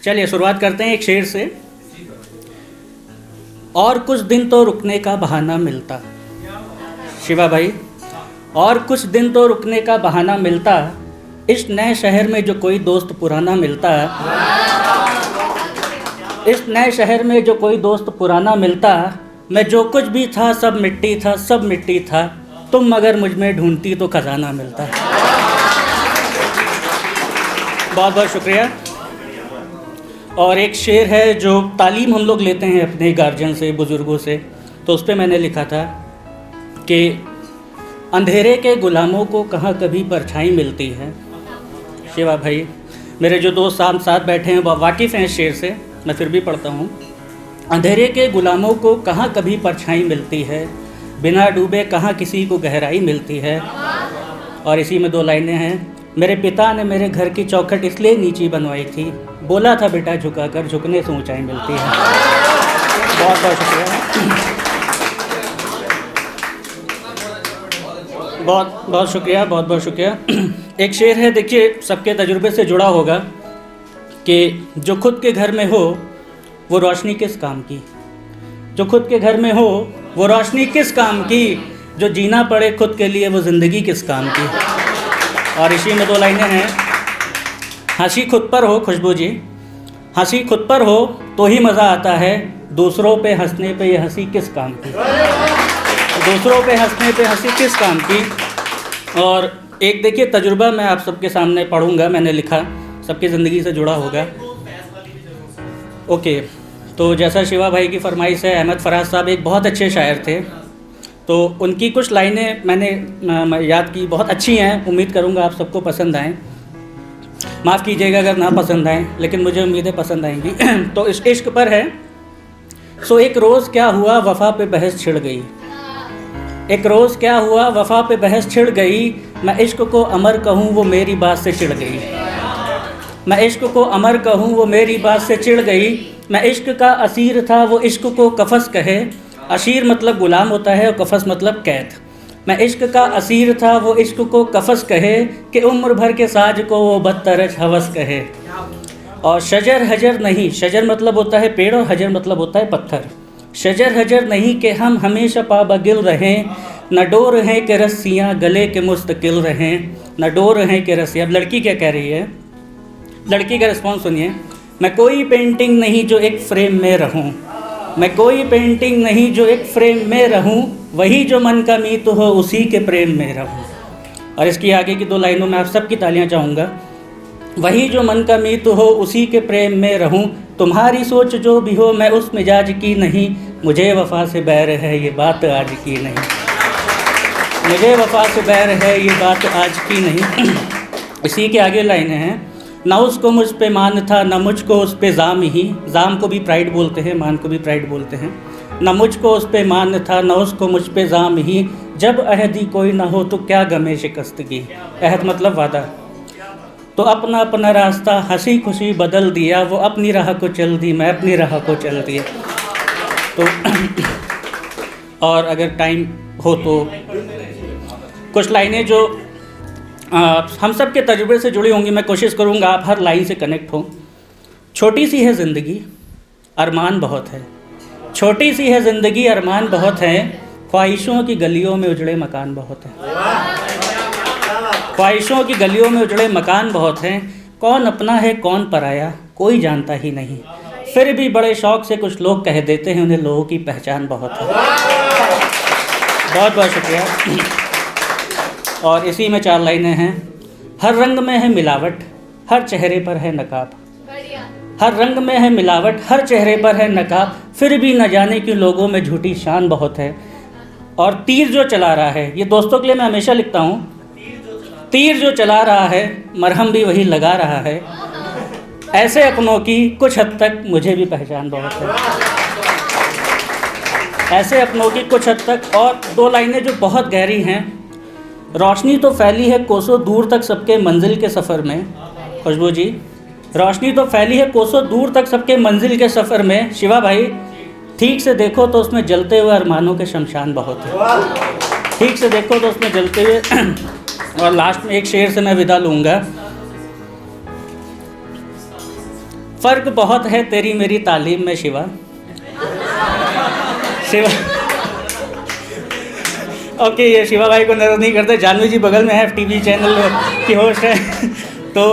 चलिए शुरुआत करते हैं एक शेर से। और कुछ दिन तो रुकने का बहाना मिलता, शिवा भाई, और कुछ दिन तो रुकने का बहाना मिलता, इस नए शहर में जो कोई दोस्त पुराना मिलता, इस नए शहर में जो कोई दोस्त पुराना मिलता, मैं जो कुछ भी था सब मिट्टी था, सब मिट्टी था, तुम मगर मुझ में ढूंढती तो खजाना मिलता। बहुत बहुत शुक्रिया। और एक शेर है जो तालीम हम लोग लेते हैं अपने गार्जियन से, बुज़ुर्गों से, तो उस पर मैंने लिखा था कि अंधेरे के गुलामों को कहाँ कभी परछाई मिलती है। शिवा भाई, मेरे जो दोस्त साथ बैठे हैं वो वाकिफ़ हैं इस शेर से, मैं फिर भी पढ़ता हूँ। अंधेरे के गुलामों को कहाँ कभी परछाई मिलती है, बिना डूबे कहाँ किसी को गहराई मिलती है। और इसी में 2 लाइनें हैं। मेरे पिता ने मेरे घर की चौखट इसलिए नीची बनवाई थी, बोला था बेटा झुका कर, झुकने से ऊंचाई मिलती है। बहुत बहुत शुक्रिया, बहुत शुक्रिया, बहुत बहुत शुक्रिया। एक शेर है, देखिए सबके तजुर्बे से जुड़ा होगा कि जो खुद के घर में हो वो रोशनी किस काम की, जो खुद के घर में हो वो रोशनी किस काम की, जो जीना पड़े खुद के लिए वो ज़िंदगी किस काम की। और इसी में 2 लाइनें हैं। हंसी खुद पर हो, खुशबू जी, हंसी खुद पर हो तो ही मज़ा आता है, दूसरों पे हंसने पे ये हंसी किस काम की, दूसरों पे हंसने पे हंसी किस काम की। और एक देखिए तजुर्बा मैं आप सबके सामने पढ़ूंगा, मैंने लिखा, सबकी ज़िंदगी से जुड़ा होगा। ओके, तो जैसा शिवा भाई की फरमाइश है, अहमद फराज साहब एक बहुत अच्छे शायर थे, तो उनकी कुछ लाइनें मैंने याद की, बहुत अच्छी हैं, उम्मीद करूंगा आप सबको पसंद आएँ। माफ़ कीजिएगा अगर ना पसंद आएँ, लेकिन मुझे उम्मीदें पसंद आएंगी। तो इस इश्क पर है। सो एक रोज़ क्या हुआ वफ़ा पे बहस छिड़ गई, एक रोज़ क्या हुआ वफ़ा पे बहस छिड़ गई, मैं इश्क को अमर कहूँ वो मेरी बात से चिढ़ गई, मैं इश्क को अमर कहूँ वो मेरी बात से चिढ़ गई, मैं इश्क का असीर था वो इश्क को कफस कहे, अशीर मतलब गुलाम होता है और कफस मतलब कैद, मैं इश्क का असीर था वो इश्क को कफस कहे, कि उम्र भर के साज को वो बदतरज हवस कहे। और शजर हजर नहीं, शजर मतलब होता है पेड़ और हजर मतलब होता है पत्थर, शजर हजर नहीं कि हम हमेशा पाबगिल रहें, न डोर हैं कि रस्सियाँ गले के मुस्तकिल रहें, न डोर हैं कि रस्सियाँ। अब लड़की क्या कह रही है, लड़की का रिस्पॉन्स सुनिए। मैं कोई पेंटिंग नहीं जो एक फ्रेम में रहूं, मैं कोई पेंटिंग नहीं जो एक फ्रेम में रहूं, वही जो मन का मीत हो उसी के प्रेम में रहूं। और इसकी आगे की 2 लाइनों में आप सबकी तालियां चाहूँगा। वही जो मन का मीत हो उसी के प्रेम में रहूं, तुम्हारी सोच जो भी हो मैं उस मिजाज की नहीं, मुझे वफा से बैर है ये बात आज की नहीं, मुझे वफा से बैर है ये बात आज की नहीं। इसी के आगे लाइनें हैं। ना उसको मुझ पे मान था न मुझको उस पे जाम ही, जाम को भी प्राइड बोलते हैं, मान को भी प्राइड बोलते हैं। न मुझको उस पे मान था न उसको मुझ पे जाम ही, जब अहदी कोई ना हो तो क्या गमे शिकस्तगी, अहद मतलब वादा, तो अपना अपना रास्ता हंसी खुशी बदल दिया, वो अपनी राह को चल दी मैं अपनी राह को चल दिया। तो और अगर टाइम हो तो कुछ लाइनें जो हम सब के तजुर्बे से जुड़ी होंगी, मैं कोशिश करूंगा आप हर लाइन से कनेक्ट हो। छोटी सी है ज़िंदगी अरमान बहुत है, छोटी सी है ज़िंदगी अरमान बहुत है, ख्वाहिशों की गलियों में उजड़े मकान बहुत हैं, ख्वाहिशों की गलियों में उजड़े मकान बहुत हैं, कौन अपना है कौन पराया कोई जानता ही नहीं, फिर भी बड़े शौक़ से कुछ लोग कह देते हैं उन्हें लोगों की पहचान बहुत है। बहुत बहुत शुक्रिया। और इसी में 4 लाइनें हैं। हर रंग में है मिलावट हर चेहरे पर है नकाब, हर रंग में है मिलावट हर चेहरे पर है नकाब, फिर भी न जाने क्यों लोगों में झूठी शान बहुत है। और तीर जो चला रहा है, ये दोस्तों के लिए मैं हमेशा लिखता हूँ, तीर जो चला रहा है मरहम भी वही लगा रहा है, ऐसे अपनों की कुछ हद तक मुझे भी पहचान बहुत है, ऐसे अपनों की कुछ हद तक। और 2 लाइनें जो बहुत गहरी हैं। रोशनी तो फैली है कोसों दूर तक सबके मंजिल के सफ़र में, खुशबू जी, रोशनी तो फैली है कोसों दूर तक सबके मंजिल के सफ़र में, शिवा भाई ठीक से देखो तो उसमें जलते हुए अरमानों के शमशान बहुत है, ठीक से देखो तो उसमें जलते हुए। और लास्ट में एक शेर से मैं विदा लूँगा। फ़र्क बहुत है तेरी मेरी तालीम में शिवा। शिवा ओके, ये शिवा भाई को नजर नहीं करते, जानवी जी बगल में है, टीवी चैनल की होस्ट है। तो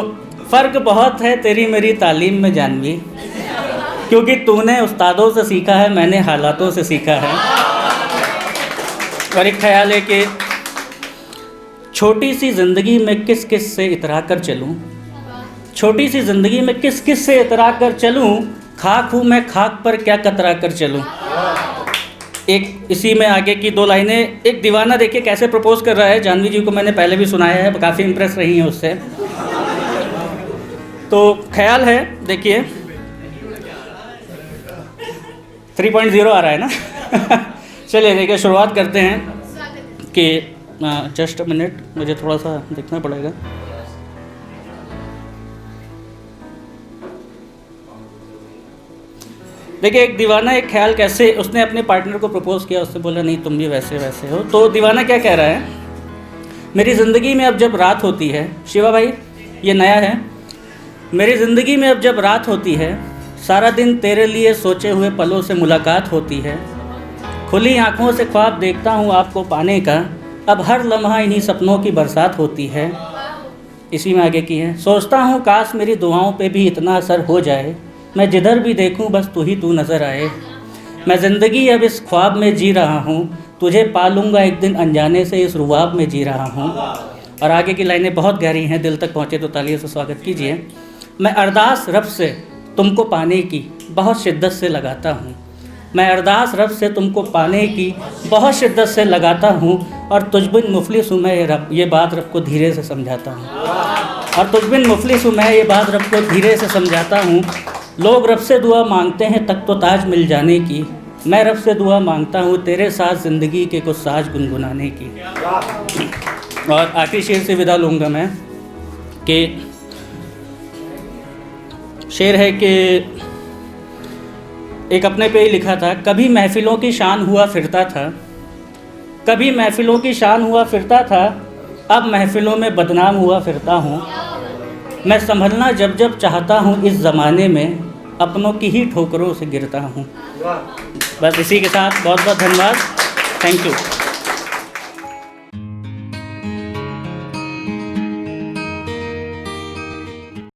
फ़र्क बहुत है तेरी मेरी तालीम में जानवी, क्योंकि तूने उस्तादों से सीखा है, मैंने हालातों से सीखा है। और एक ख्याल है कि छोटी सी ज़िंदगी में किस किस से इतरा कर चलूँ, छोटी सी ज़िंदगी में किस किस से इतरा कर चलूँ, खाक हूँ मैं खाक पर क्या कतरा कर चलूँ। एक इसी में आगे की दो लाइनें, एक दीवाना देखिए कैसे प्रपोज़ कर रहा है। जानवी जी को मैंने पहले भी सुनाया है, काफ़ी इम्प्रेस रही हैं उससे। तो ख्याल है, देखिए 3.0 आ रहा है ना। चलिए देखिए, शुरुआत करते हैं कि जस्ट अ मिनट, मुझे थोड़ा सा देखना पड़ेगा। देखिए, एक दीवाना एक ख्याल कैसे उसने अपने पार्टनर को प्रपोज़ किया, उससे बोला नहीं तुम भी वैसे वैसे हो। तो दीवाना क्या कह रहा है, मेरी ज़िंदगी में अब जब रात होती है, शिवा भाई ये नया है, मेरी ज़िंदगी में अब जब रात होती है, सारा दिन तेरे लिए सोचे हुए पलों से मुलाकात होती है, खुली आँखों से ख्वाब देखता हूँ आपको पाने का, अब हर लम्हा इन्हीं सपनों की बरसात होती है। इसी में आगे की है, सोचता हूँ काश मेरी दुआओं पे भी इतना असर हो जाए, मैं जिधर भी देखूं बस तू ही तू नज़र आए। मैं ज़िंदगी अब इस ख्वाब में जी रहा हूँ, तुझे पालूंगा एक दिन अनजाने से इस रुआब में जी रहा हूँ। और आगे की लाइनें बहुत गहरी हैं, दिल तक पहुँचे तो तालियों से स्वागत कीजिए। मैं अरदास रब से तुमको पाने की बहुत शिद्दत से लगाता हूँ, मैं अरदास रब से तुमको पाने की बहुत शिद्दत से लगाता हूँ, और तुझ बिन मुफलिस हूँ मैं ये बात रब को धीरे से समझाता हूँ। और तुझ बिन मुफलिस हूँ मैं ये बात रब को धीरे से समझाता हूँ। लोग रब से दुआ मांगते हैं तक तो ताज मिल जाने की, मैं रब से दुआ मांगता हूँ तेरे साथ ज़िंदगी के कुछ साज गुनगुनाने की। और आखिरी शेर से विदा लूँगा मैं कि शेर है कि एक अपने पे ही लिखा था, कभी महफ़िलों की शान हुआ फिरता था, कभी महफ़िलों की शान हुआ फिरता था, अब महफ़िलों में बदनाम हुआ फिरता हूँ। मैं संभलना जब जब चाहता हूँ इस ज़माने में, अपनों की ही ठोकरों से गिरता हूँ। बस इसी के साथ बहुत बहुत धन्यवाद, थैंक यू।